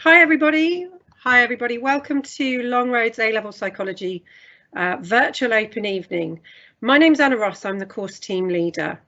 Hi everybody. Welcome to Longroad's A-Level Psychology virtual open evening. My name's Anna Ross, I'm the course team leader.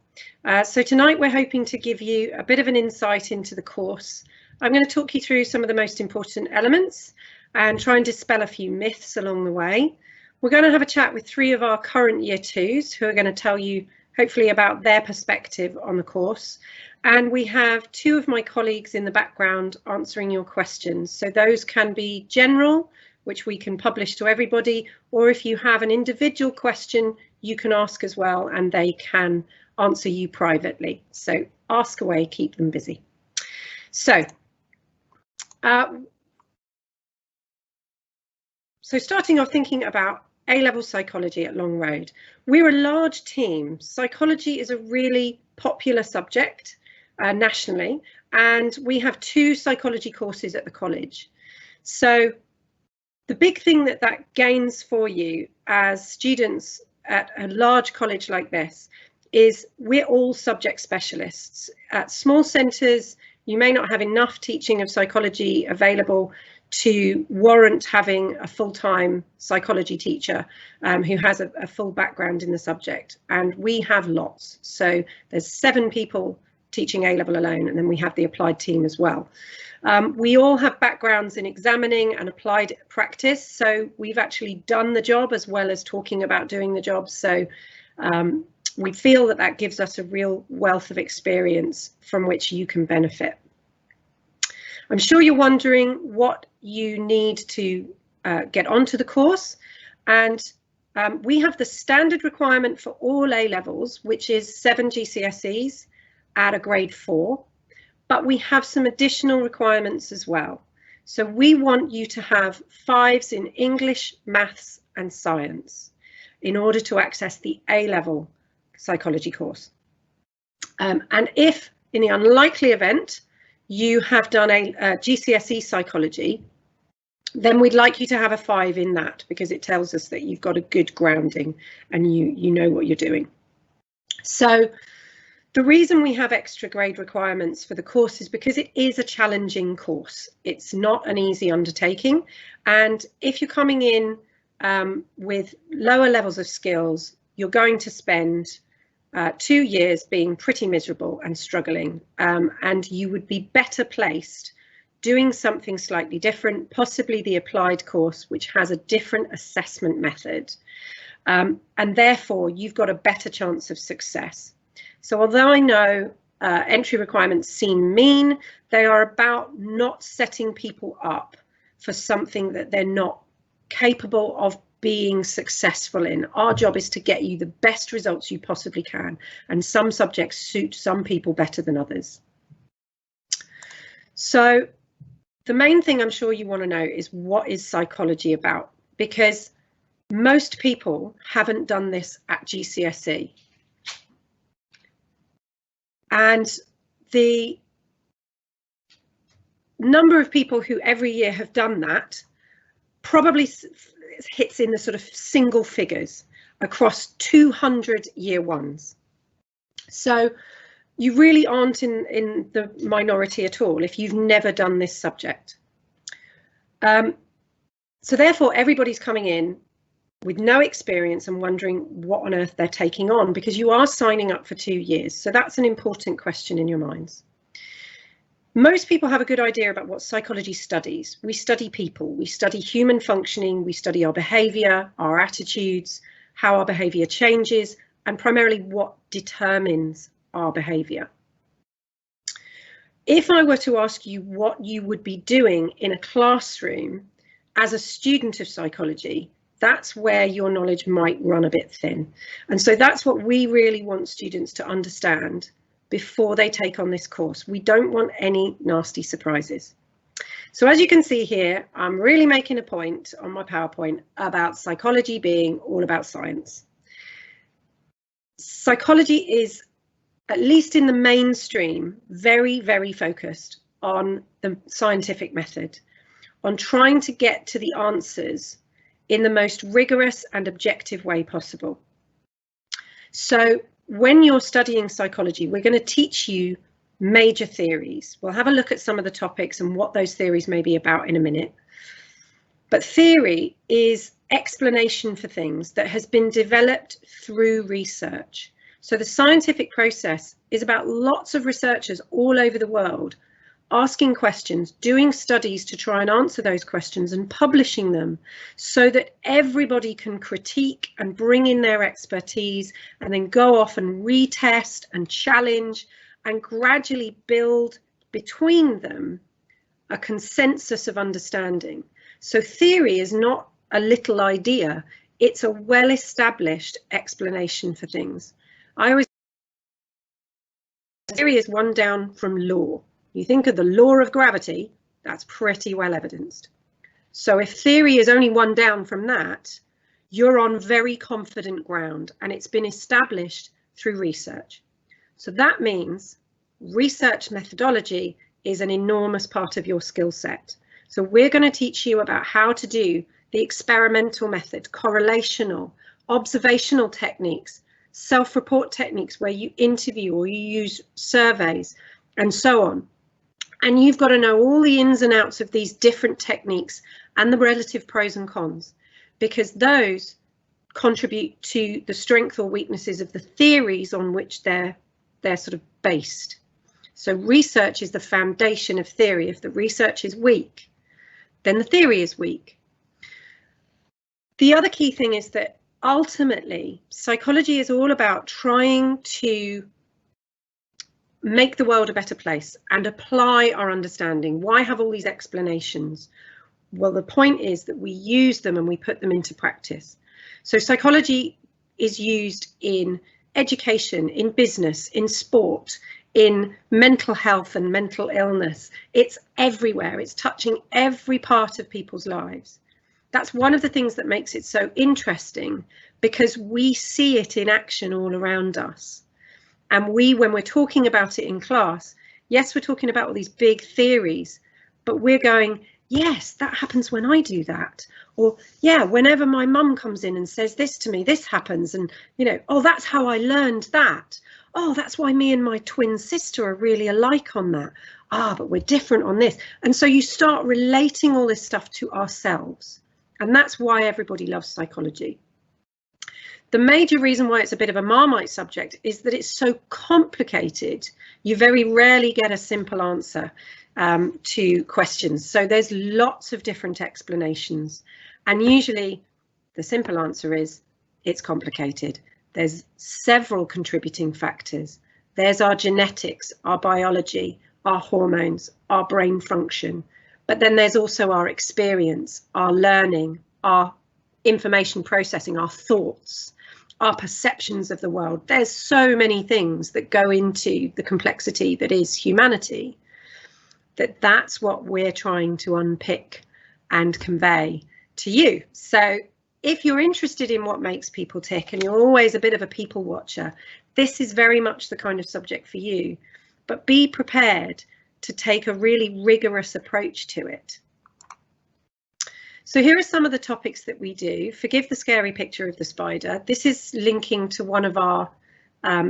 So tonight we're hoping to give you a bit of an insight into the course. I'm going to talk you through some of the most important elements and try and dispel a few myths along the way. We're going to have a chat with 3 of our current year 2s who are going to tell you hopefully about their perspective on the course. And we have 2 of my colleagues in the background answering your questions. So those can be general, which we can publish to everybody, or if you have an individual question, you can ask as well, and they can answer you privately. So ask away, keep them busy. So starting off thinking about A-level psychology at Longroad. We're a large team. Psychology is a really popular subject nationally, and we have 2 psychology courses at the college. So the big thing that gains for you as students at a large college like this is we're all subject specialists. At small centres, you may not have enough teaching of psychology available to warrant having a full-time psychology teacher who has a full background in the subject, and we have lots. So there's 7 people teaching A-level alone, and then we have the applied team as well. We all have backgrounds in examining and applied practice, so we've actually done the job as well as talking about doing the job. So we feel that gives us a real wealth of experience from which you can benefit. I'm sure you're wondering what you need to get onto the course, and we have the standard requirement for all A-levels, which is 7 GCSEs at a grade 4, but we have some additional requirements as well. So we want you to have 5s in English, maths and science in order to access the A-level psychology course. And if in the unlikely event you have done a GCSE psychology, then we'd like you to have a 5 in that, because it tells us that you've got a good grounding and you know what you're doing. So the reason we have extra grade requirements for the course is because it is a challenging course. It's not an easy undertaking, and if you're coming in with lower levels of skills, you're going to spend 2 years being pretty miserable and struggling, and you would be better placed doing something slightly different, possibly the applied course, which has a different assessment method, and therefore you've got a better chance of success. So although I know entry requirements seem mean, they are about not setting people up for something that they're not capable of being successful in. Our job is to get you the best results you possibly can, and some subjects suit some people better than others. So the main thing I'm sure you want to know is, what is psychology about? Because most people haven't done this at GCSE. And the number of people who every year have done that probably hits in the sort of single figures across 200 year 1s. So you really aren't in the minority at all if you've never done this subject. So therefore everybody's coming in with no experience and wondering what on earth they're taking on, because you are signing up for 2 years. So that's an important question in your minds. Most people have a good idea about what psychology studies. We study people, we study human functioning, we study our behaviour, our attitudes, how our behaviour changes, and primarily what determines our behaviour. If I were to ask you what you would be doing in a classroom as a student of psychology, that's where your knowledge might run a bit thin. And so that's what we really want students to understand before they take on this course. We don't want any nasty surprises. So as you can see here, I'm really making a point on my PowerPoint about psychology being all about science. Psychology is, at least in the mainstream, very, very focused on the scientific method, on trying to get to the answers in the most rigorous and objective way possible. So when you're studying psychology, we're going to teach you major theories. We'll have a look at some of the topics and what those theories may be about in a minute. But theory is explanation for things that has been developed through research. So the scientific process is about lots of researchers all over the world asking questions, doing studies to try and answer those questions and publishing them so that everybody can critique and bring in their expertise and then go off and retest and challenge and gradually build between them a consensus of understanding. So theory is not a little idea, it's a well-established explanation for things. I always say theory is one down from law. You think of the law of gravity, that's pretty well evidenced. So if theory is only one down from that, you're on very confident ground and it's been established through research. So that means research methodology is an enormous part of your skill set. So we're going to teach you about how to do the experimental method, correlational, observational techniques, self-report techniques where you interview or you use surveys and so on. And you've got to know all the ins and outs of these different techniques and the relative pros and cons, because those contribute to the strengths or weaknesses of the theories on which they're sort of based. So research is the foundation of theory. If the research is weak, then the theory is weak. The other key thing is that ultimately psychology is all about trying to make the world a better place and apply our understanding. Why have all these explanations? Well, the point is that we use them and we put them into practice. So psychology is used in education, in business, in sport, in mental health and mental illness. It's everywhere. It's touching every part of people's lives. That's one of the things that makes it so interesting, because we see it in action all around us. And when we're talking about it in class, yes, we're talking about all these big theories, but we're going, yes, that happens when I do that. Or, yeah, whenever my mum comes in and says this to me, this happens. And, you know, oh, that's how I learned that. Oh, that's why me and my twin sister are really alike on that. Ah, but we're different on this. And so you start relating all this stuff to ourselves. And that's why everybody loves psychology. The major reason why it's a bit of a Marmite subject is that it's so complicated. You very rarely get a simple answer to questions. So there's lots of different explanations. And usually the simple answer is it's complicated. There's several contributing factors. There's our genetics, our biology, our hormones, our brain function. But then there's also our experience, our learning, our information processing, our thoughts, our perceptions of the world. There's so many things that go into the complexity that is humanity, that's what we're trying to unpick and convey to you. So if you're interested in what makes people tick and you're always a bit of a people watcher, this is very much the kind of subject for you, but be prepared to take a really rigorous approach to it. So here are some of the topics that we do. Forgive the scary picture of the spider. This is linking to one of our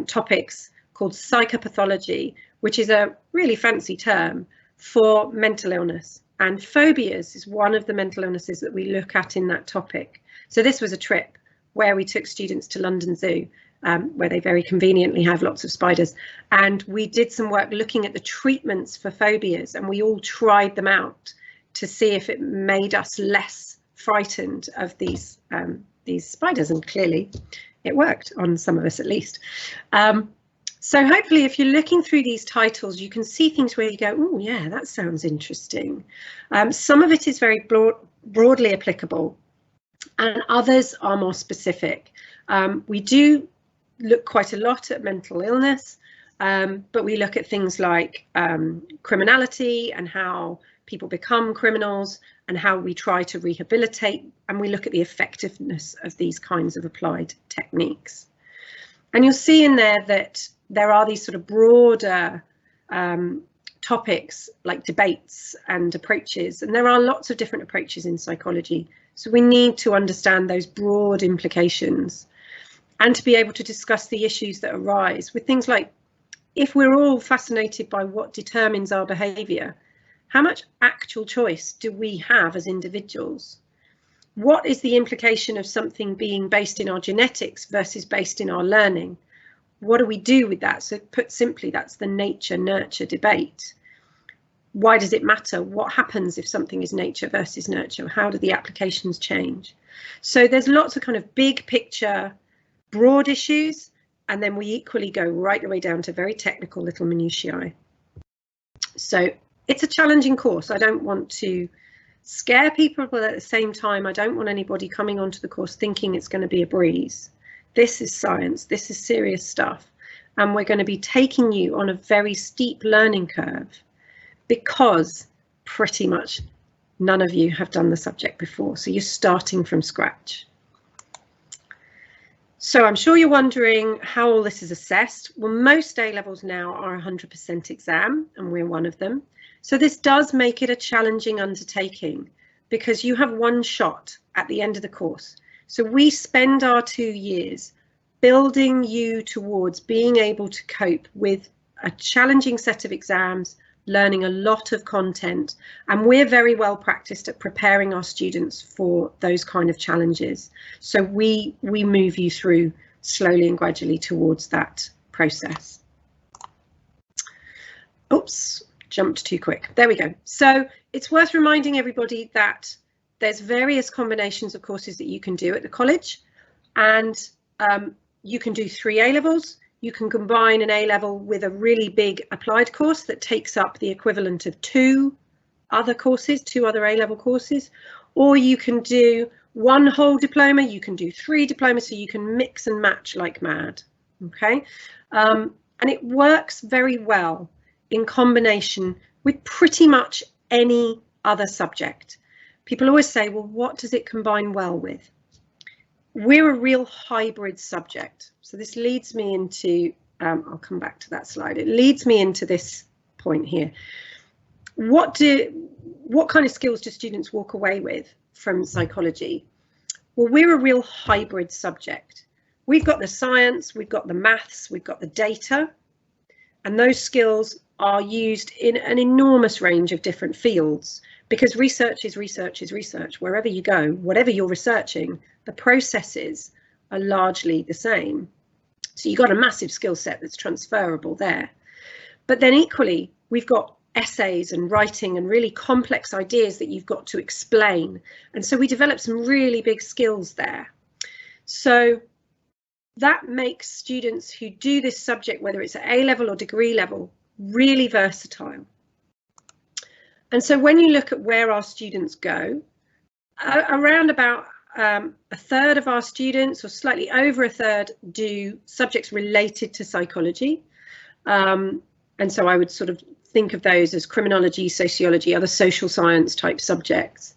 topics called psychopathology, which is a really fancy term for mental illness. And phobias is one of the mental illnesses that we look at in that topic. So this was a trip where we took students to London Zoo, where they very conveniently have lots of spiders. And we did some work looking at the treatments for phobias, and we all tried them out to see if it made us less frightened of these spiders, and clearly it worked on some of us at least. So hopefully if you're looking through these titles, you can see things where you go, oh yeah, that sounds interesting. Some of it is very broadly applicable and others are more specific. We do look quite a lot at mental illness, but we look at things like criminality and how people become criminals and how we try to rehabilitate, and we look at the effectiveness of these kinds of applied techniques. And you'll see in there that there are these sort of broader topics like debates and approaches, and there are lots of different approaches in psychology. So we need to understand those broad implications and to be able to discuss the issues that arise with things like if we're all fascinated by what determines our behaviour, how much actual choice do we have as individuals? What is the implication of something being based in our genetics versus based in our learning? What do we do with that? So put simply, that's the nature-nurture debate. Why does it matter? What happens if something is nature versus nurture? How do the applications change? So there's lots of kind of big picture, broad issues, and then we equally go right the way down to very technical little minutiae. So it's a challenging course. I don't want to scare people, but at the same time, I don't want anybody coming onto the course thinking it's going to be a breeze. This is science, this is serious stuff, and we're going to be taking you on a very steep learning curve because pretty much none of you have done the subject before, so you're starting from scratch. So I'm sure you're wondering how all this is assessed. Well, most A-levels now are 100% exam, and we're one of them. So this does make it a challenging undertaking because you have one shot at the end of the course. So we spend our 2 years building you towards being able to cope with a challenging set of exams, learning a lot of content, and we're very well practiced at preparing our students for those kind of challenges. So we move you through slowly and gradually towards that process. Oops, jumped too quick. There we go. So it's worth reminding everybody that there's various combinations of courses that you can do at the college, and you can do 3 A-levels. You can combine an A-level with a really big applied course that takes up the equivalent of 2 other courses, 2 other A-level courses, or you can do 1 whole diploma, you can do 3 diplomas, so you can mix and match like mad, okay? And it works very well in combination with pretty much any other subject. People always say, well, what does it combine well with? We're a real hybrid subject. So this leads me into, I'll come back to that slide. It leads me into this point here. What kind of skills do students walk away with from psychology? Well, we're a real hybrid subject. We've got the science, we've got the maths, we've got the data, and those skills are used in an enormous range of different fields, because research is research is research. Wherever you go, whatever you're researching, the processes are largely the same. So you've got a massive skill set that's transferable there. But then equally, we've got essays and writing and really complex ideas that you've got to explain. And so we develop some really big skills there. So that makes students who do this subject, whether it's at A-level or degree level, really versatile. And so when you look at where our students go, around about a third of our students, or slightly over a third, do subjects related to psychology. And so I would sort of think of those as criminology, sociology, other social science type subjects.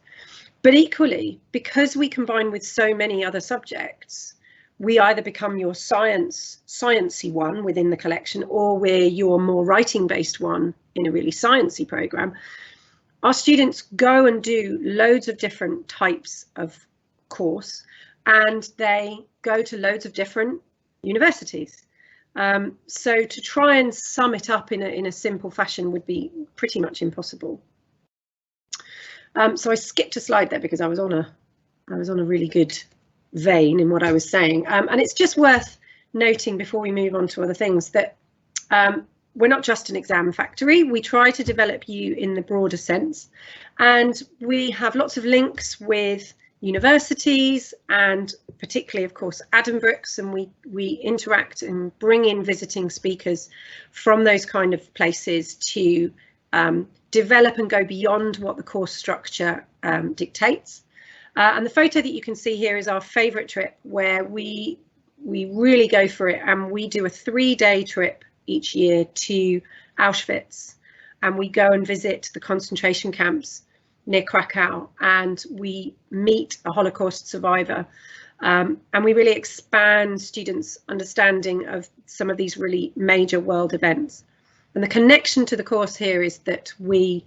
But equally, because we combine with so many other subjects, we either become your sciencey one within the collection, or we're your more writing based one in a really sciencey program. Our students go and do loads of different types of course, and they go to loads of different universities. So to try and sum it up in a simple fashion would be pretty much impossible. So I skipped a slide there because I was on a really good vein in what I was saying, and it's just worth noting before we move on to other things that we're not just an exam factory. We try to develop you in the broader sense, and we have lots of links with universities and particularly, of course, Addenbrooke's, and we interact and bring in visiting speakers from those kind of places to develop and go beyond what the course structure dictates. And the photo that you can see here is our favourite trip, where we really go for it, and we do a 3-day trip each year to Auschwitz, and we go and visit the concentration camps near Krakow, and we meet a Holocaust survivor, and we really expand students' understanding of some of these really major world events. And the connection to the course here is that we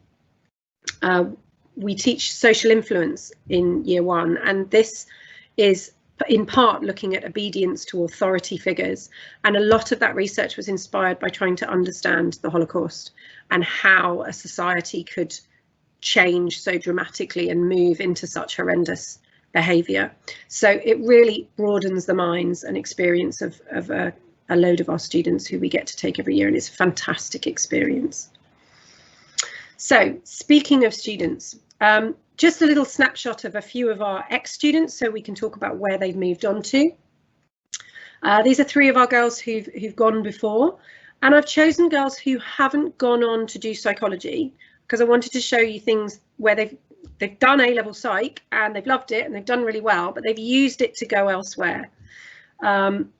teach social influence in year 1, and this is in part looking at obedience to authority figures. And a lot of that research was inspired by trying to understand the Holocaust and how a society could change so dramatically and move into such horrendous behaviour. So it really broadens the minds and experience of a load of our students who we get to take every year, and it's a fantastic experience. So speaking of students, just a little snapshot of a few of our ex-students so we can talk about where they've moved on to. These are three of our girls who've gone before, and I've chosen girls who haven't gone on to do psychology because I wanted to show you things where they've done A-level psych and they've loved it and they've done really well, but they've used it to go elsewhere.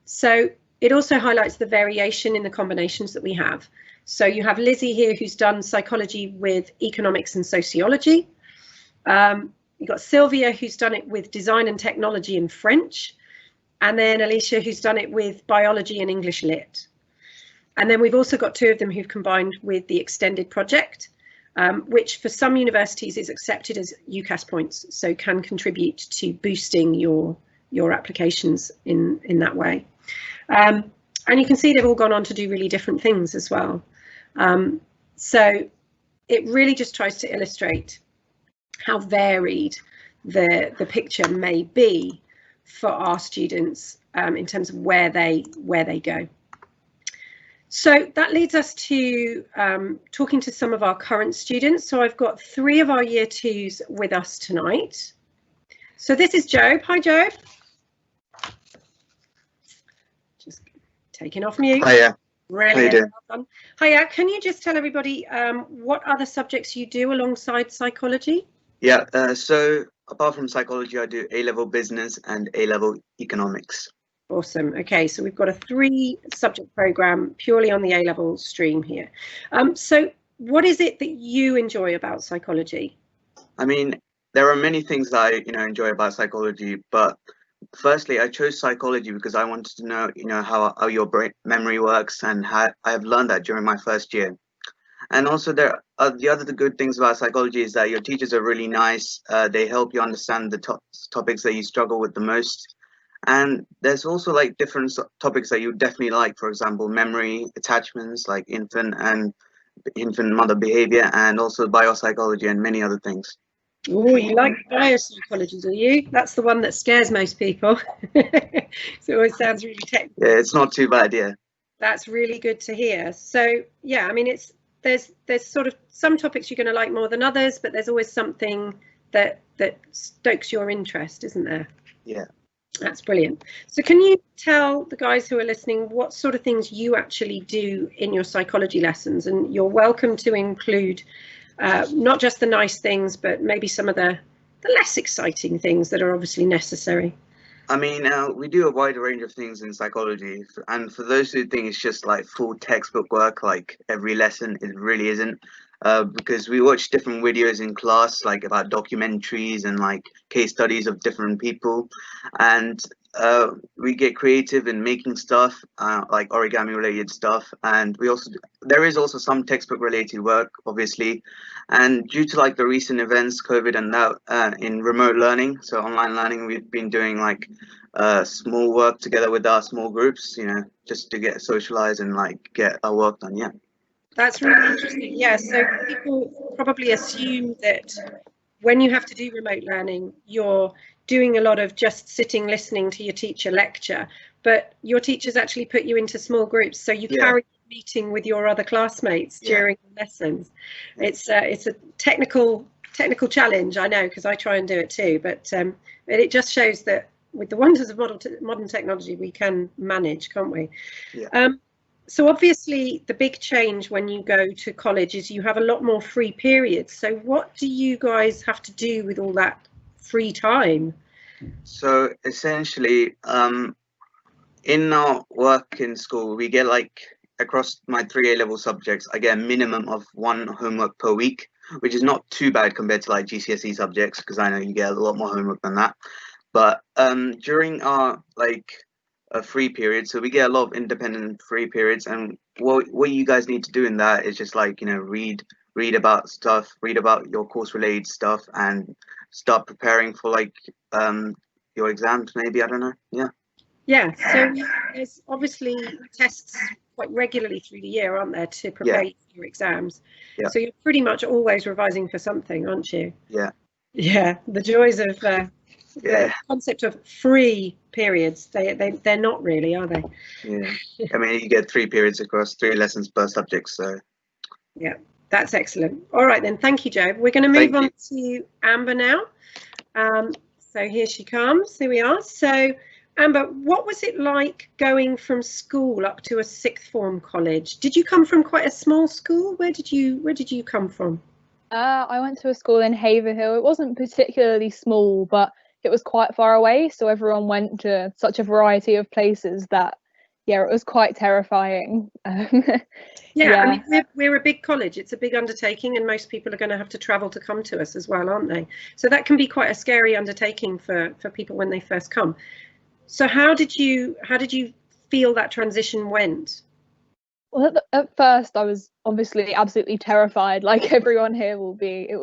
So it also highlights the variation in the combinations that we have. So you have Lizzie here who's done psychology with economics and sociology. You've got Sylvia who's done it with design and technology and French. And then Alicia who's done it with biology and English Lit. And then we've also got two of them who've combined with the extended project, which for some universities is accepted as UCAS points, so can contribute to boosting your applications in that way. And you can see they've all gone on to do really different things as well. So it really just tries to illustrate how varied the picture may be for our students in terms of where they go. So that leads us to talking to some of our current students. So I've got three of our year twos with us tonight. So this is Job. Hi, Job. Just taking off mute. Hiya. Brilliant. Well done. Hiya. Can you just tell everybody what other subjects you do alongside psychology? Yeah, so apart from psychology, I do A-level business and A-level economics. Awesome. Okay, so we've got a 3-subject program purely on the A-level stream here. So what is it that you enjoy about psychology? I mean, there are many things that I enjoy about psychology, but firstly, I chose psychology because I wanted to know, how your brain memory works, and how I have learned that during my first year. And also, the other good things about psychology is that your teachers are really nice. They help you understand the topics that you struggle with the most. And there's also like different topics that you definitely like, for example, memory, attachments, like infant mother behavior, and also biopsychology and many other things. Oh, you like biopsychology, do you? That's the one that scares most people. It always sounds really technical. Yeah, it's not too bad, yeah. That's really good to hear. So yeah, I mean, there's sort of some topics you're going to like more than others, but there's always something that stokes your interest, isn't there? Yeah. That's brilliant. So can you tell the guys who are listening what sort of things you actually do in your psychology lessons? And you're welcome to include not just the nice things, but maybe some of the less exciting things that are obviously necessary. I mean, we do a wide range of things in psychology, and for those who think it's just like full textbook work, like every lesson, it really isn't. Because we watch different videos in class, like about documentaries and like case studies of different people, and we get creative in making stuff, like origami related stuff. And there is also some textbook related work, obviously, and due to like the recent events, COVID and that, in remote learning, so online learning, we've been doing like small work together with our small groups, just to get socialized and like get our work done. Yeah. That's really interesting. Yeah, so people probably assume that when you have to do remote learning, you're doing a lot of just sitting listening to your teacher lecture, but your teachers actually put you into small groups, so you carry a meeting with your other classmates during lessons. It's a technical challenge, I know, because I try and do it too, but it just shows that with the wonders of modern technology, we can manage, can't we? Yeah. So obviously the big change when you go to college is you have a lot more free periods. So what do you guys have to do with all that free time? So essentially, in our work in school, we get like across my 3 A-level subjects, I get a minimum of 1 homework per week, which is not too bad compared to like GCSE subjects, because I know you get a lot more homework than that. But during our a free period, so we get a lot of independent free periods, and what you guys need to do in that is just like read about stuff, read about your course related stuff, and start preparing for your exams, maybe, I don't know. Yeah, so there's obviously tests quite regularly through the year, aren't there, to prepare you for your exams? Yeah. So you're pretty much always revising for something, aren't you? Yeah. Yeah, the joys of the concept of free periods, they're not really, are they? Yeah. I mean, you get 3 periods across 3 lessons per subject, so. Yeah, that's excellent. All right then, thank you, Joe. We're going to move on to Amber now. So here she comes. Here we are. So Amber, what was it like going from school up to a sixth form college? Did you come from quite a small school? Where did you come from? I went to a school in Haverhill. It wasn't particularly small, but it was quite far away, so everyone went to such a variety of places that, yeah, it was quite terrifying. Yeah, I mean, we're a big college. It's a big undertaking, and most people are going to have to travel to come to us as well, aren't they? So that can be quite a scary undertaking for people when they first come. So how did you feel that transition went? Well, at first I was obviously absolutely terrified, like everyone here will be.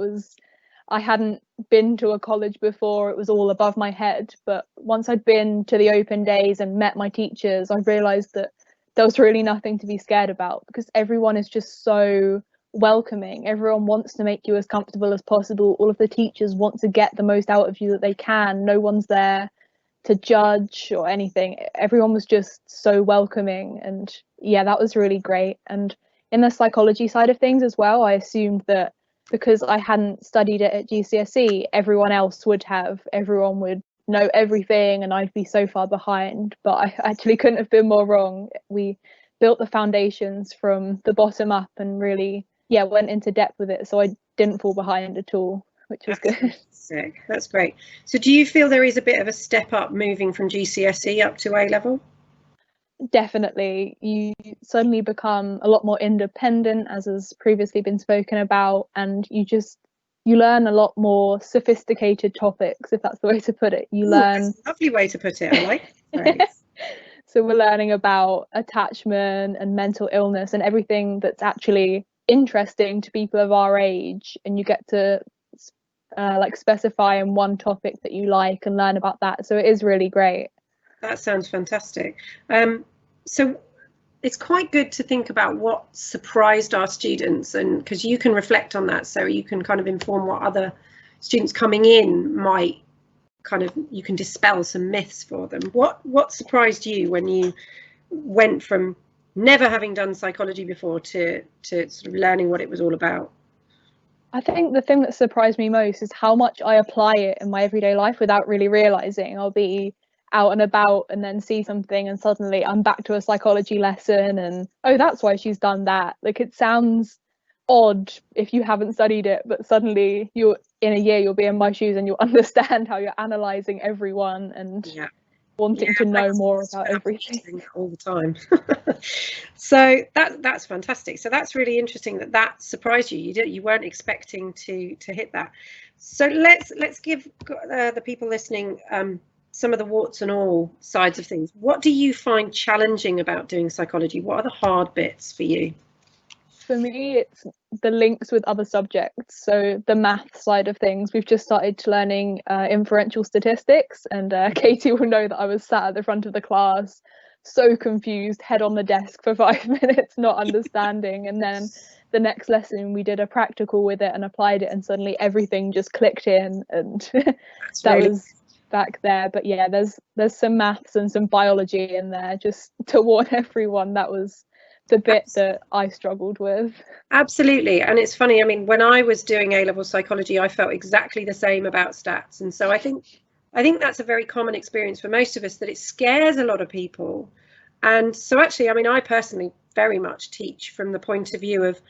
I hadn't been to a college before, it was all above my head. But once I'd been to the open days and met my teachers, I realised that there was really nothing to be scared about, because everyone is just so welcoming. Everyone wants to make you as comfortable as possible. All of the teachers want to get the most out of you that they can. No one's there to judge or anything. Everyone was just so welcoming, and yeah, that was really great. And in the psychology side of things as well, I assumed that because I hadn't studied it at GCSE, everyone else would have. Everyone would know everything and I'd be so far behind, but I actually couldn't have been more wrong. We built the foundations from the bottom up and really, yeah, went into depth with it, so I didn't fall behind at all, which was good. Sick. That's great. So do you feel there is a bit of a step up moving from GCSE up to A level? Definitely. You suddenly become a lot more independent, as has previously been spoken about, and you learn a lot more sophisticated topics, if that's the way to put it. That's a lovely way to put it. I like it. So we're learning about attachment and mental illness and everything that's actually interesting to people of our age, and you get to like specify in one topic that you like and learn about that. So it is really great. That sounds fantastic. So it's quite good to think about what surprised our students, and because you can reflect on that, so you can kind of inform what other students coming in might you can dispel some myths for them. What surprised you when you went from never having done psychology before to sort of learning what it was all about? I think the thing that surprised me most is how much I apply it in my everyday life without really realizing. I'll be out and about and then see something and suddenly I'm back to a psychology lesson and, oh, that's why she's done that. Like, it sounds odd if you haven't studied it, but suddenly in a year you'll be in my shoes and you'll understand how you're analysing everyone and wanting to know more about everything all the time. So that's fantastic. So that's really interesting that surprised you. You weren't expecting to hit that. So let's give the people listening some of the warts and all sides of things. What do you find challenging about doing psychology? What are the hard bits for you? For me, it's the links with other subjects. So the math side of things, we've just started learning inferential statistics, and Katie will know that I was sat at the front of the class, so confused, head on the desk for 5 minutes, not understanding. And then the next lesson we did a practical with it and applied it, and suddenly everything just clicked in, and that was back there. But yeah, there's some maths and some biology in there, just to warn everyone. That was the bit that I struggled with. Absolutely. And it's funny, I mean, when I was doing A-level psychology, I felt exactly the same about stats. And so I think that's a very common experience for most of us, that it scares a lot of people. And so actually, I mean, I personally very much teach from the point of view of,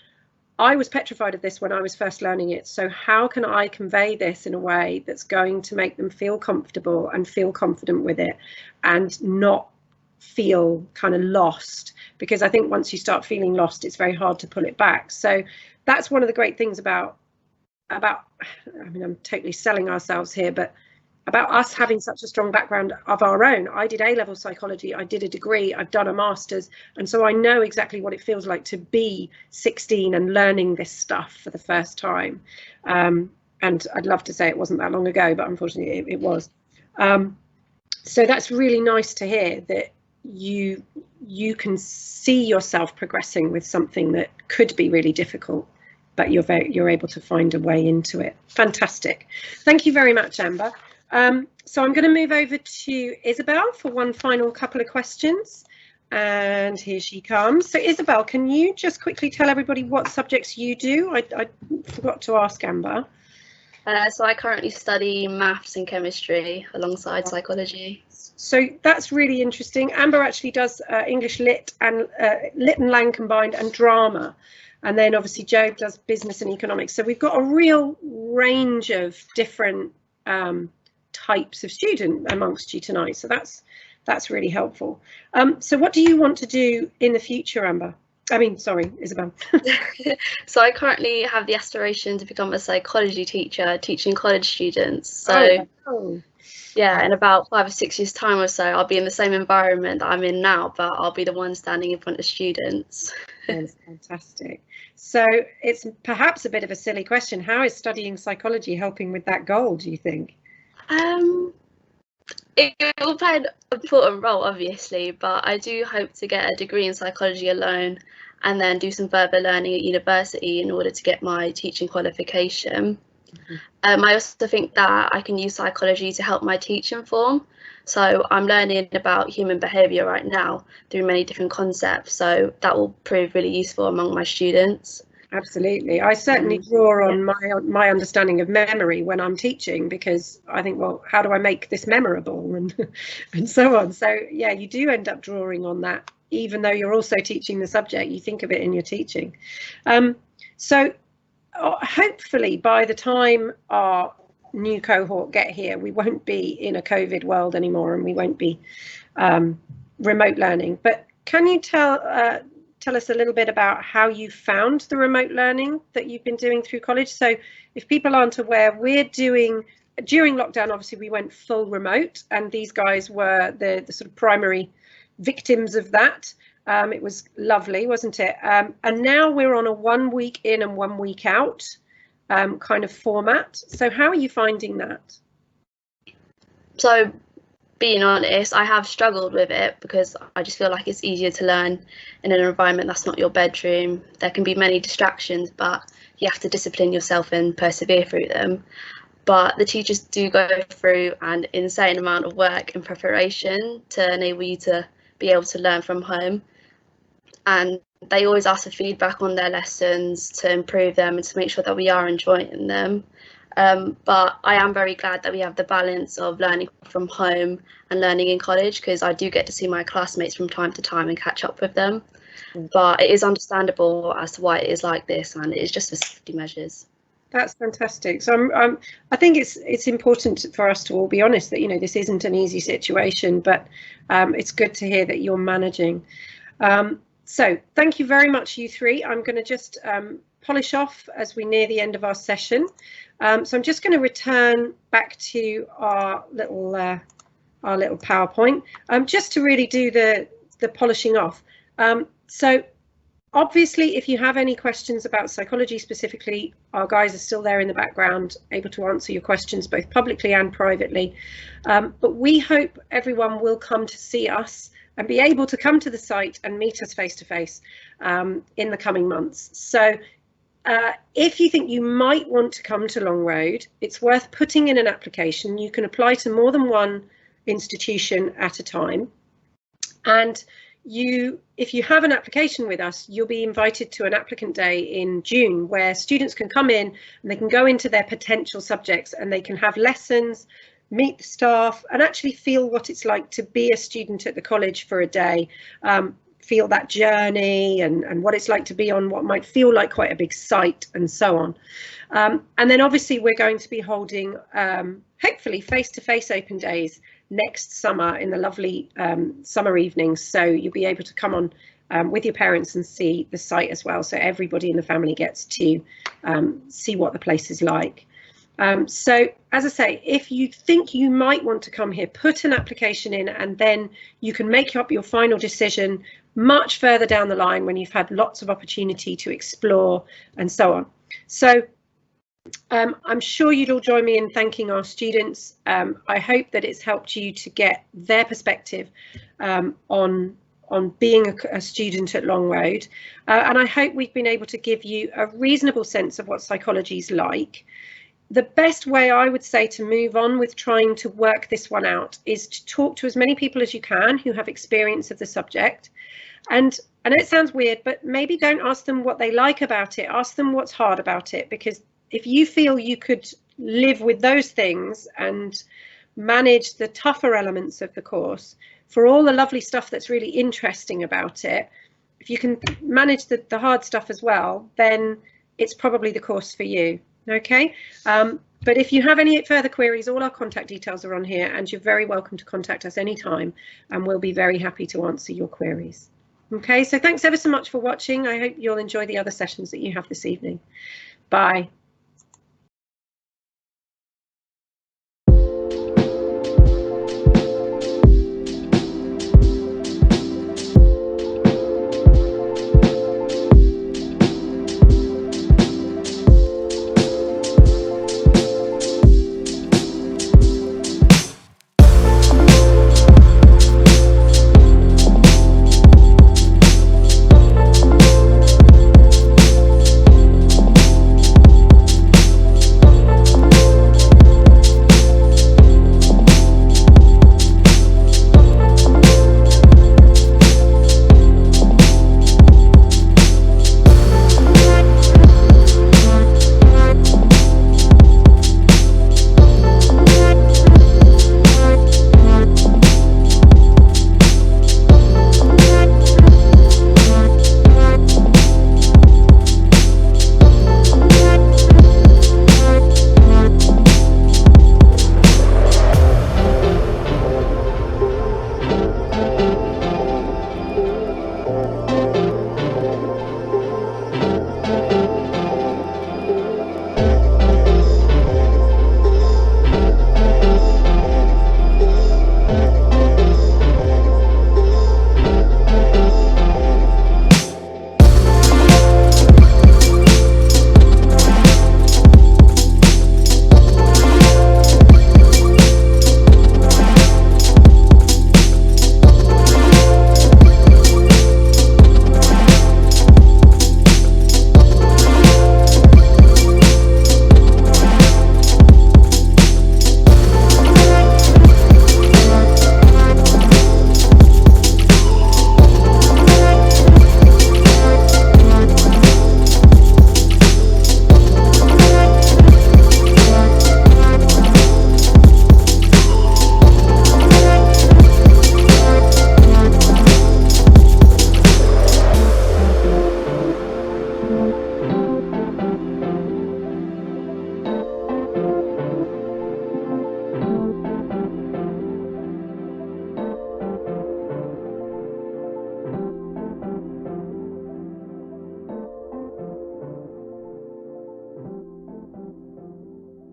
I was petrified of this when I was first learning it. So how can I convey this in a way that's going to make them feel comfortable and feel confident with it and not feel kind of lost? Because I think once you start feeling lost, it's very hard to pull it back. So that's one of the great things about I mean, I'm totally selling ourselves here, but about us having such a strong background of our own. I did A-level psychology, I did a degree, I've done a master's, and so I know exactly what it feels like to be 16 and learning this stuff for the first time. And I'd love to say it wasn't that long ago, but unfortunately it was. So that's really nice to hear, that you can see yourself progressing with something that could be really difficult, but you're able to find a way into it. Fantastic. Thank you very much, Amber. So I'm going to move over to Isabel for one final couple of questions. And here she comes. So Isabel, can you just quickly tell everybody what subjects you do? I forgot to ask Amber. So I currently study maths and chemistry alongside psychology. So that's really interesting. Amber actually does English Lit and Lang combined and drama. And then obviously Joe does business and economics. So we've got a real range of different types of student amongst you tonight. So that's really helpful. So what do you want to do in the future, Amber? Sorry, Isabel. So I currently have the aspiration to become a psychology teacher, teaching college students. So yeah, in about 5 or 6 years' time or so, I'll be in the same environment that I'm in now, but I'll be the one standing in front of students. That's fantastic. So it's perhaps a bit of a silly question. How is studying psychology helping with that goal, do you think? It will play an important role, obviously, but I do hope to get a degree in psychology alone and then do some further learning at university in order to get my teaching qualification. I also think that I can use psychology to help my teaching form. So I'm learning about human behaviour right now through many different concepts, so that will prove really useful among my students. Absolutely. I certainly draw on my understanding of memory when I'm teaching, because I think, well, how do I make this memorable, and so on. So yeah, you do end up drawing on that, even though you're also teaching the subject. You think of it in your teaching. So hopefully by the time our new cohort get here, we won't be in a COVID world anymore, and we won't be remote learning. But can you tell us a little bit about how you found the remote learning that you've been doing through college? So if people aren't aware, we're doing, during lockdown, obviously we went full remote, and these guys were the sort of primary victims of that. It was lovely, wasn't it? And now we're on a 1 week in and 1 week out kind of format. So how are you finding that? So being honest, I have struggled with it because I just feel like it's easier to learn in an environment that's not your bedroom. There can be many distractions, but you have to discipline yourself and persevere through them. But the teachers do go through an insane amount of work and preparation to enable you to be able to learn from home. And they always ask for feedback on their lessons to improve them and to make sure that we are enjoying them. But I am very glad that we have the balance of learning from home and learning in college, because I do get to see my classmates from time to time and catch up with them. But it is understandable as to why it is like this, and it is just for safety measures. That's fantastic. So I think it's important for us to all be honest that, you know, this isn't an easy situation, but it's good to hear that you're managing. So thank you very much, you three. I'm going to just polish off as we near the end of our session. So I'm just going to return back to our little PowerPoint just to really do the polishing off. So obviously, if you have any questions about psychology specifically, our guys are still there in the background, able to answer your questions both publicly and privately. But we hope everyone will come to see us and be able to come to the site and meet us face to face in the coming months. So if you think you might want to come to Long Road, it's worth putting in an application. You can apply to more than one institution at a time. And if you have an application with us, you'll be invited to an applicant day in June, where students can come in and they can go into their potential subjects and they can have lessons, meet the staff, and actually feel what it's like to be a student at the college for a day, feel that journey and what it's like to be on what might feel like quite a big site and so on. And then obviously we're going to be holding hopefully face-to-face open days next summer in the lovely summer evenings, so you'll be able to come on with your parents and see the site as well, so everybody in the family gets to see what the place is like. So as I say, if you think you might want to come here, put an application in, and then you can make up your final decision much further down the line when you've had lots of opportunity to explore and so on. So I'm sure you'd all join me in thanking our students. I hope that it's helped you to get their perspective on being a student at Long Road, and I hope we've been able to give you a reasonable sense of what psychology is like. The best way I would say to move on with trying to work this one out is to talk to as many people as you can who have experience of the subject. And I know it sounds weird, but maybe don't ask them what they like about it, ask them what's hard about it, because if you feel you could live with those things and manage the tougher elements of the course, for all the lovely stuff that's really interesting about it, if you can manage the hard stuff as well, then it's probably the course for you. Okay, but if you have any further queries, all our contact details are on here, and you're very welcome to contact us anytime, and we'll be very happy to answer your queries. Okay, so thanks ever so much for watching. I hope you'll enjoy the other sessions that you have this evening. Bye.